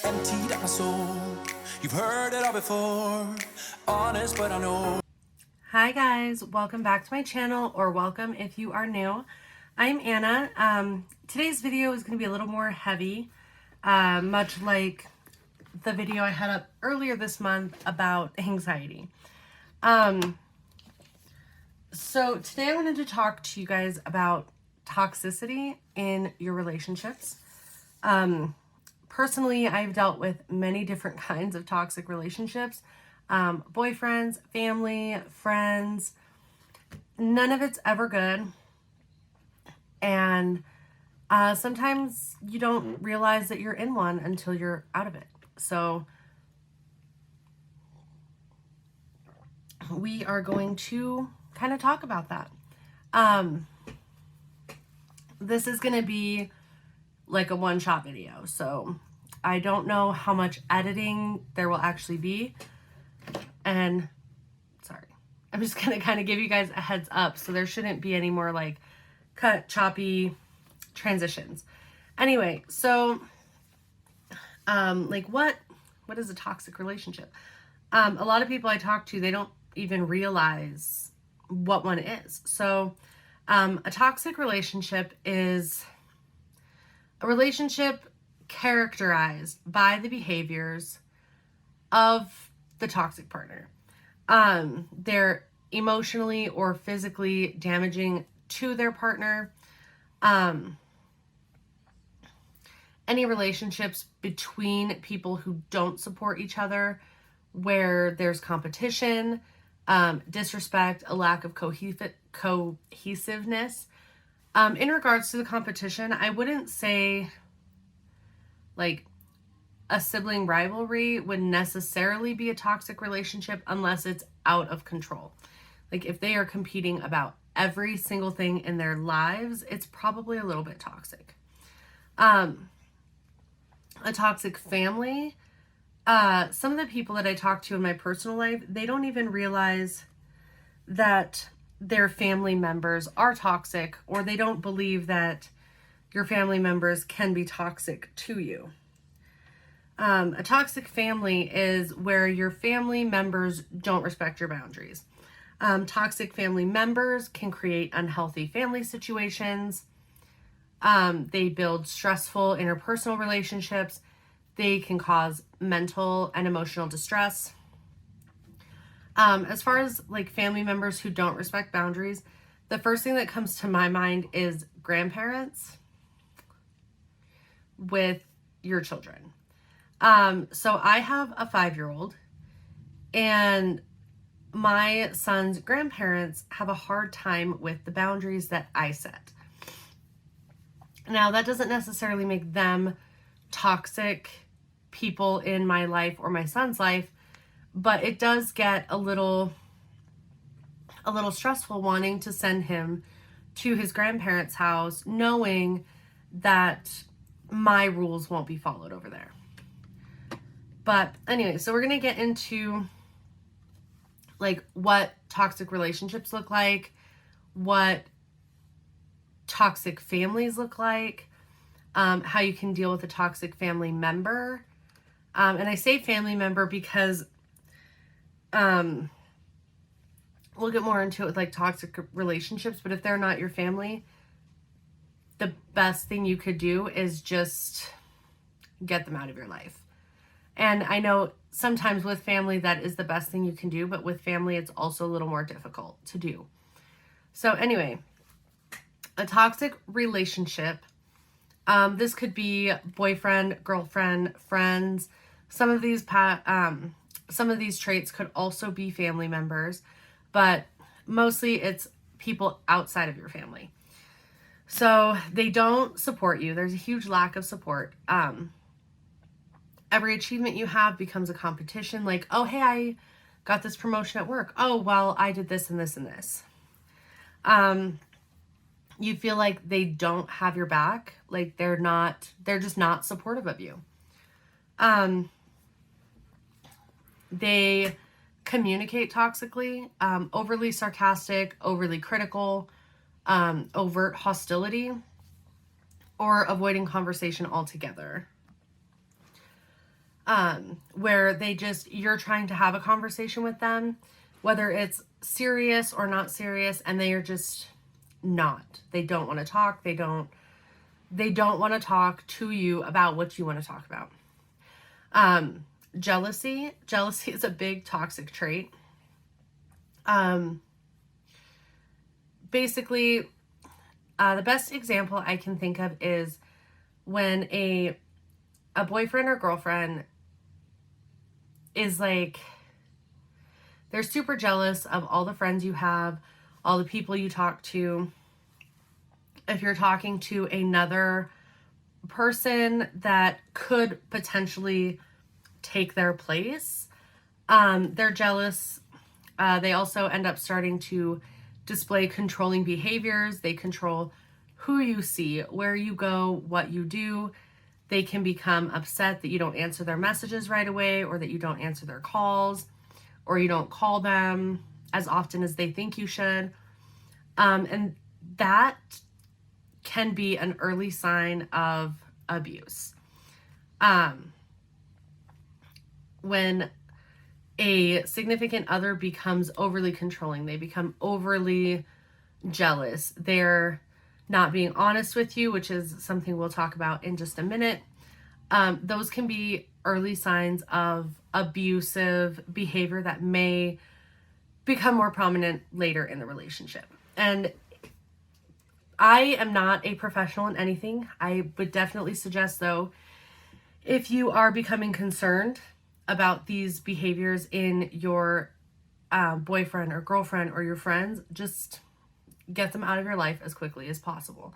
Emptied out my soul. You've heard it all before. Honest, but I know. Hi guys, welcome back to my channel, or welcome if you are new. I'm Anna. Today's video is going to be a little more heavy, much like the video I had up earlier this month about anxiety. So today I wanted to talk to you guys about toxicity in your relationships. Personally, I've dealt with many different kinds of toxic relationships. Boyfriends, family, friends. None of it's ever good. And sometimes you don't realize that you're in one until you're out of it. So we are going to kind of talk about that. This is going to be like a one-shot video. So I don't know how much editing there will actually be. And sorry, I'm just going to kind of give you guys a heads up. So there shouldn't be any more like cut, choppy transitions. Anyway, so like what is a toxic relationship? A lot of people I talk to, they don't even realize what one is. So a toxic relationship is a relationship characterized by the behaviors of the toxic partner. They're emotionally or physically damaging to their partner. Any relationships between people who don't support each other, where there's competition, disrespect, a lack of cohesiveness. In regards to the competition, I wouldn't say like a sibling rivalry would necessarily be a toxic relationship unless it's out of control. Like if they are competing about every single thing in their lives, it's probably a little bit toxic. A toxic family, some of the people that I talk to in my personal life, they don't even realize that their family members are toxic, or they don't believe that your family members can be toxic to you. A toxic family is where your family members don't respect your boundaries. Toxic family members can create unhealthy family situations. They build stressful interpersonal relationships. They can cause mental and emotional distress. As far as like family members who don't respect boundaries, the first thing that comes to my mind is grandparents with your children. So I have a 5-year-old, and my son's grandparents have a hard time with the boundaries that I set. Now, that doesn't necessarily make them toxic people in my life or my son's life, but it does get a little stressful wanting to send him to his grandparents' house, knowing that my rules won't be followed over there. But anyway, so we're going to get into like what toxic relationships look like, what toxic families look like, how you can deal with a toxic family member. And I say family member because we'll get more into it with like toxic relationships, but if they're not your family, the best thing you could do is just get them out of your life. And I know sometimes with family that is the best thing you can do, but with family it's also a little more difficult to do. So anyway, a toxic relationship, this could be boyfriend, girlfriend, friends. Some of these traits could also be family members, but mostly it's people outside of your family. So they don't support you. There's a huge lack of support. Every achievement you have becomes a competition. Like, oh, hey, I got this promotion at work. Oh, well, I did this and this and this. You feel like they don't have your back. Like they're just not supportive of you. They communicate toxically, overly sarcastic, overly critical, overt hostility, or avoiding conversation altogether. where you're trying to have a conversation with them, whether it's serious or not serious, and they are just not. They don't want to talk. They don't want to talk to you about what you want to talk about. Jealousy is a big toxic trait. Basically, the best example I can think of is when a boyfriend or girlfriend is like, they're super jealous of all the friends you have, all the people you talk to. If you're talking to another person that could potentially take their place, they're jealous. They also end up starting to display controlling behaviors. They control who you see, where you go, what you do. They can become upset that you don't answer their messages right away, or that you don't answer their calls, or you don't call them as often as they think you should. And that can be an early sign of abuse. When a significant other becomes overly controlling, they become overly jealous, they're not being honest with you, which is something we'll talk about in just a minute. Those can be early signs of abusive behavior that may become more prominent later in the relationship. And I am not a professional in anything. I would definitely suggest, though, if you are becoming concerned about these behaviors in your boyfriend or girlfriend or your friends, just get them out of your life as quickly as possible.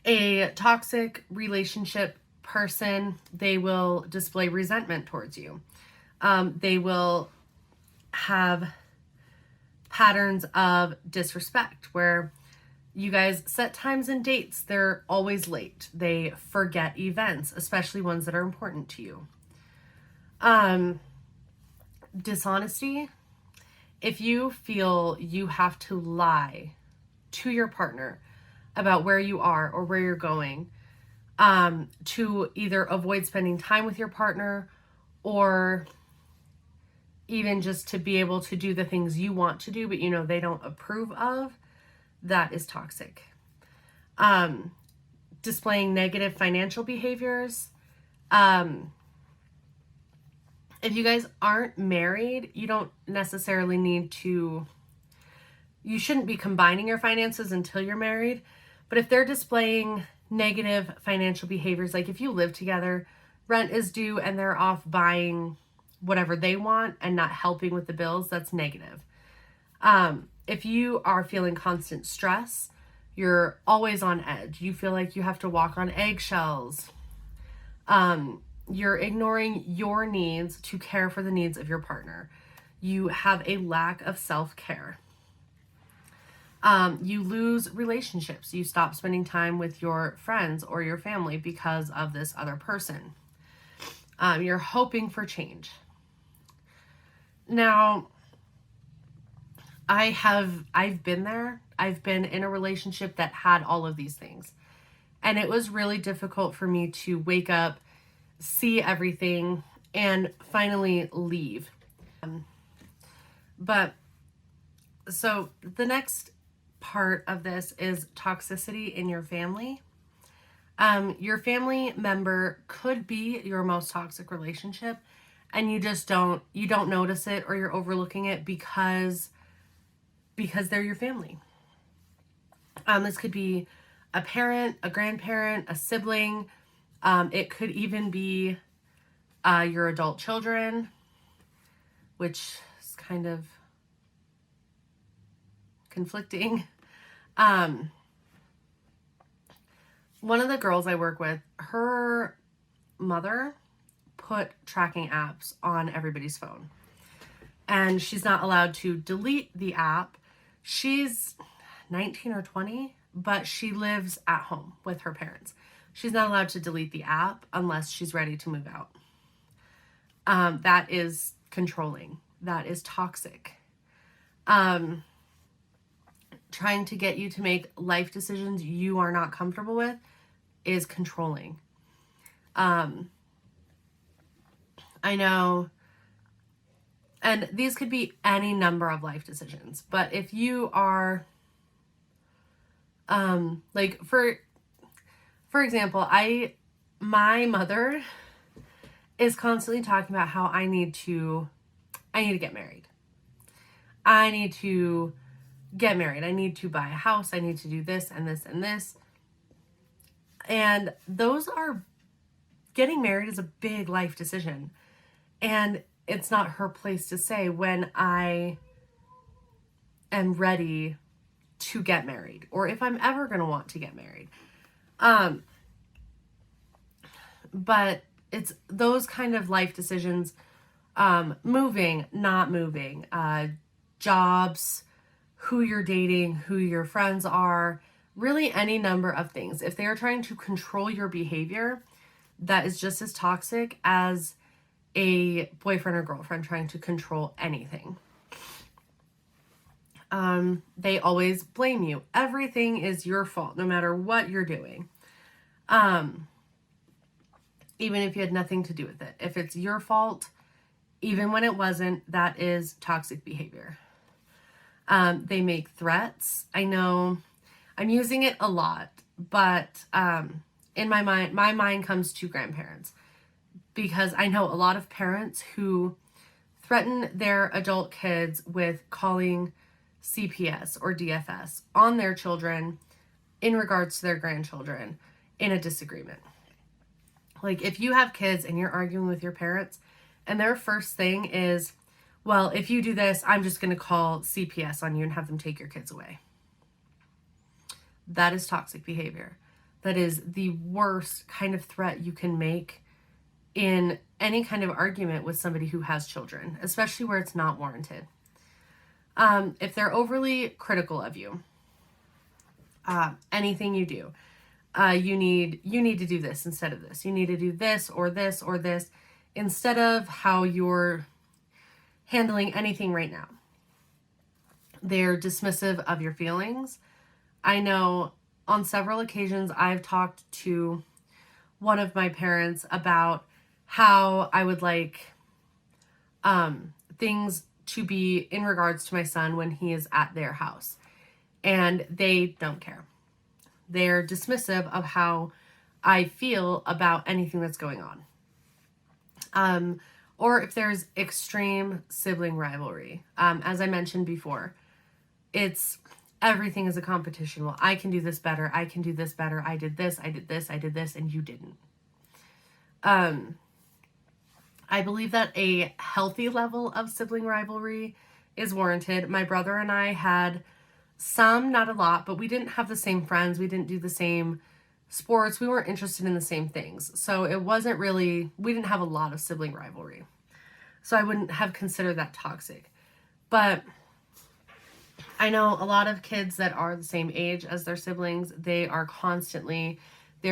A toxic relationship person, they will display resentment towards you. They will have patterns of disrespect where you guys set times and dates. They're always late. They forget events, especially ones that are important to you. Dishonesty. If you feel you have to lie to your partner about where you are or where you're going, to either avoid spending time with your partner or even just to be able to do the things you want to do, but you know they don't approve of, that is toxic. Displaying negative financial behaviors. If you guys aren't married, you don't necessarily need to, you shouldn't be combining your finances until you're married. But if they're displaying negative financial behaviors, like if you live together, rent is due and they're off buying whatever they want and not helping with the bills, that's negative. If you are feeling constant stress, you're always on edge, you feel like you have to walk on eggshells, you're ignoring your needs to care for the needs of your partner, you have a lack of self-care, you lose relationships, you stop spending time with your friends or your family because of this other person, you're hoping for change. Now, I've been there. I've been in a relationship that had all of these things. And it was really difficult for me to wake up, see everything, and finally leave. But so the next part of this is toxicity in your family. Your family member could be your most toxic relationship, and you don't notice it, or you're overlooking it because they're your family. This could be a parent, a grandparent, a sibling. It could even be your adult children, which is kind of conflicting. One of the girls I work with, her mother put tracking apps on everybody's phone. And she's not allowed to delete the app. She's 19 or 20, but she lives at home with her parents. She's not allowed to delete the app unless she's ready to move out. That is controlling. That is toxic. Trying to get you to make life decisions you are not comfortable with is controlling. I know, and these could be any number of life decisions, but if you are, like for example, my mother is constantly talking about how I need to get married. I need to get married. I need to buy a house. I need to do this and this and this. And getting married is a big life decision. And it's not her place to say when I am ready to get married or if I'm ever going to want to get married. But it's those kind of life decisions, moving, not moving, jobs, who you're dating, who your friends are, really any number of things. If they are trying to control your behavior, that is just as toxic as a boyfriend or girlfriend trying to control anything. They always blame you. Everything is your fault, no matter what you're doing. Even if you had nothing to do with it. If it's your fault, even when it wasn't, that is toxic behavior. They make threats. I know I'm using it a lot, but in my mind comes to grandparents, because I know a lot of parents who threaten their adult kids with calling CPS or DFS on their children in regards to their grandchildren in a disagreement. Like if you have kids and you're arguing with your parents and their first thing is, well, if you do this, I'm just going to call CPS on you and have them take your kids away. That is toxic behavior. That is the worst kind of threat you can make in any kind of argument with somebody who has children, especially where it's not warranted. If they're overly critical of you, anything you do, you need to do this instead of this. You need to do this or this or this instead of how you're handling anything right now. They're dismissive of your feelings. I know on several occasions I've talked to one of my parents about how I would like things to be in regards to my son when he is at their house. And they don't care. They're dismissive of how I feel about anything that's going on. Or if there's extreme sibling rivalry. As I mentioned before, everything is a competition. Well, I can do this better. I can do this better. I did this, I did this, I did this, and you didn't. I believe that a healthy level of sibling rivalry is warranted. My brother and I had some, not a lot, but we didn't have the same friends. We didn't do the same sports. We weren't interested in the same things. So it wasn't really, we didn't have a lot of sibling rivalry. So I wouldn't have considered that toxic. But I know a lot of kids that are the same age as their siblings, they're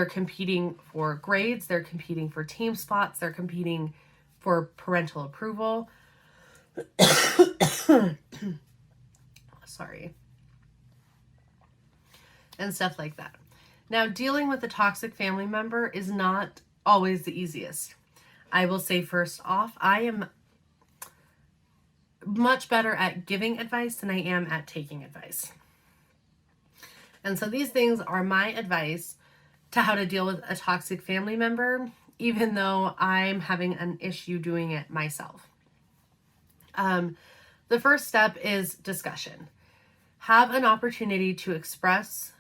competing for grades, they're competing for team spots, they're competing for parental approval. Sorry. And stuff like that. Now, dealing with a toxic family member is not always the easiest. I will say first off, I am much better at giving advice than I am at taking advice. And so these things are my advice to how to deal with a toxic family member, even though I'm having an issue doing it myself. The first step is discussion. Have an opportunity to express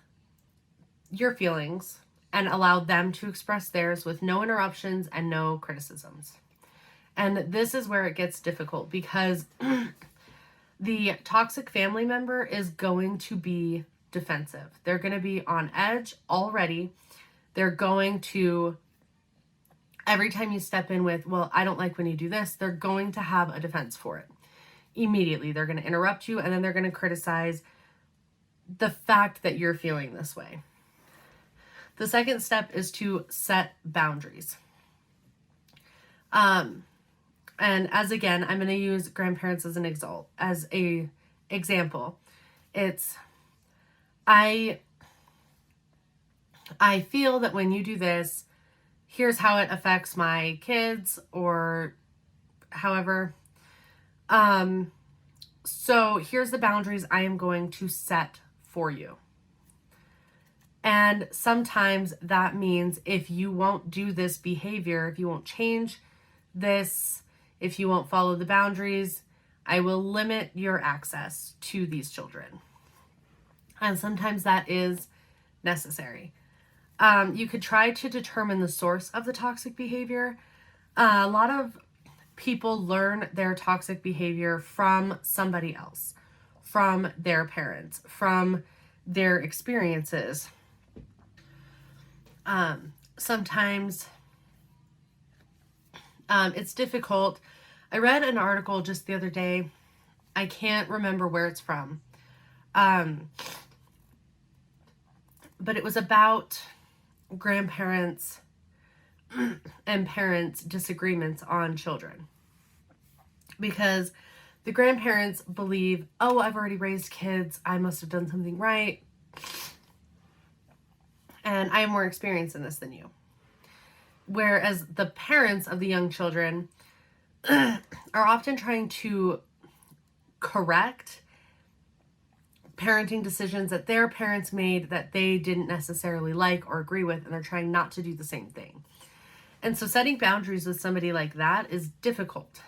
your feelings and allow them to express theirs with no interruptions and no criticisms. And this is where it gets difficult because the toxic family member is going to be defensive. They're going to be on edge already. They're going to, every time you step in with, well, I don't like when you do this, they're going to have a defense for it. Immediately, they're going to interrupt you and then they're going to criticize the fact that you're feeling this way. The second step is to set boundaries. And I'm going to use grandparents as an example. It's, I feel that when you do this, here's how it affects my kids, or however. So here's the boundaries I am going to set for you. And sometimes that means if you won't do this behavior, if you won't change this, if you won't follow the boundaries, I will limit your access to these children. And sometimes that is necessary. You could try to determine the source of the toxic behavior. A lot of people learn their toxic behavior from somebody else, from their parents, from their experiences. Sometimes it's difficult. I read an article just the other day. I can't remember where it's from. But it was about grandparents and parents' disagreements on children. Because the grandparents believe, oh, I've already raised kids, I must have done something right, and I have more experience in this than you. Whereas the parents of the young children are often trying to correct parenting decisions that their parents made that they didn't necessarily like or agree with, and they're trying not to do the same thing. And so setting boundaries with somebody like that is difficult.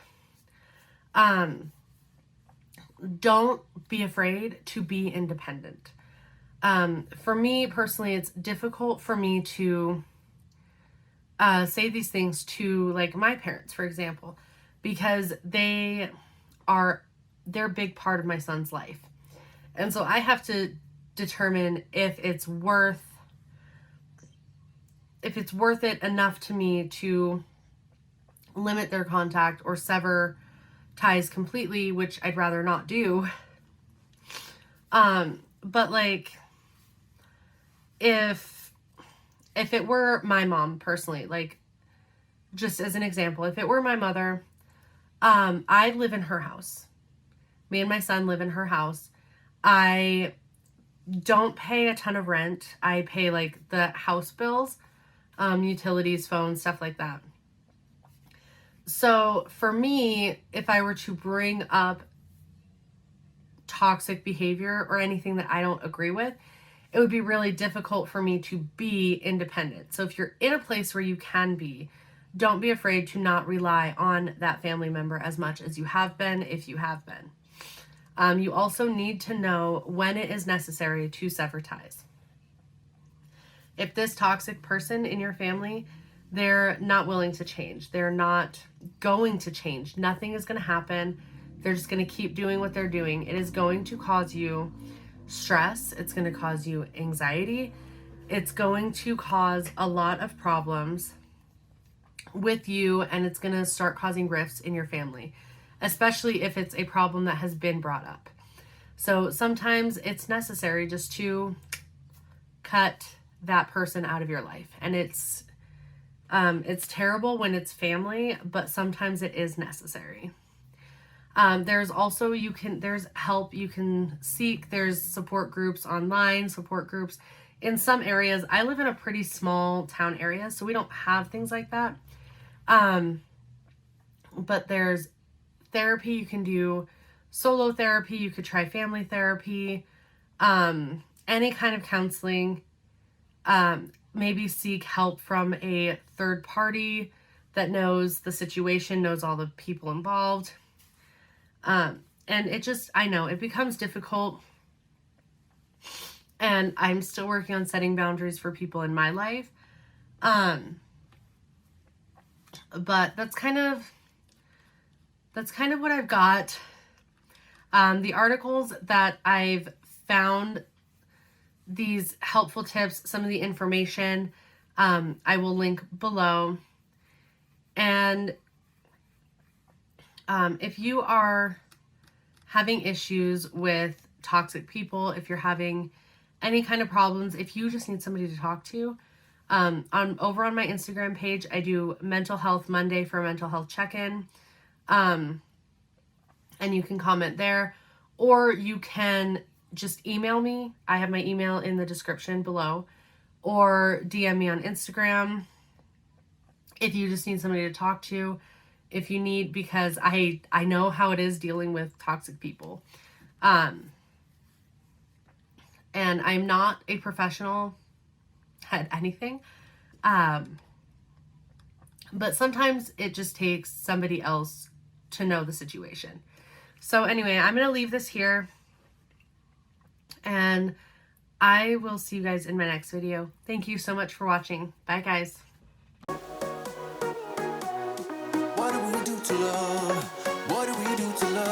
Don't be afraid to be independent. For me personally, it's difficult for me to say these things to like my parents, for example, because they're a big part of my son's life. And so I have to determine if it's worth it enough to me to limit their contact or sever ties completely, which I'd rather not do. But like, if it were my mom personally, like just as an example, if it were my mother, I live in her house. Me and my son live in her house. I don't pay a ton of rent. I pay like the house bills, utilities, phones, stuff like that. So for me, if I were to bring up toxic behavior or anything that I don't agree with, it would be really difficult for me to be independent. So if you're in a place where you can be, don't be afraid to not rely on that family member as much as you have been, if you have been. You also need to know when it is necessary to sever ties. If this toxic person in your family, they're not willing to change, they're not going to change, nothing is going to happen, they're just going to keep doing what they're doing, it is going to cause you stress, it's going to cause you anxiety, it's going to cause a lot of problems with you, and it's going to start causing rifts in your family, especially if it's a problem that has been brought up. So sometimes it's necessary just to cut that person out of your life. And it's terrible when it's family, but sometimes it is necessary. There's also, there's help you can seek. There's support groups online, support groups in some areas. I live in a pretty small town area, so we don't have things like that. But there's therapy you can do, solo therapy, you could try family therapy, any kind of counseling, maybe seek help from a third party that knows the situation, knows all the people involved. And I know it becomes difficult, and I'm still working on setting boundaries for people in my life. But that's kind of what I've got. The articles that I've found, these helpful tips, some of the information, I will link below. And if you are having issues with toxic people, if you're having any kind of problems, if you just need somebody to talk to, over on my Instagram page, I do Mental Health Monday for a mental health check-in. And you can comment there, or you can just email me. I have my email in the description below, or DM me on Instagram. if you just need somebody to talk to, if you need, because I know how it is dealing with toxic people. And I'm not a professional at anything. But sometimes it just takes somebody else to know the situation. So anyway, I'm going to leave this here. And I will see you guys in my next video. Thank you so much for watching. Bye, guys. What do we do to love? What do we do to love?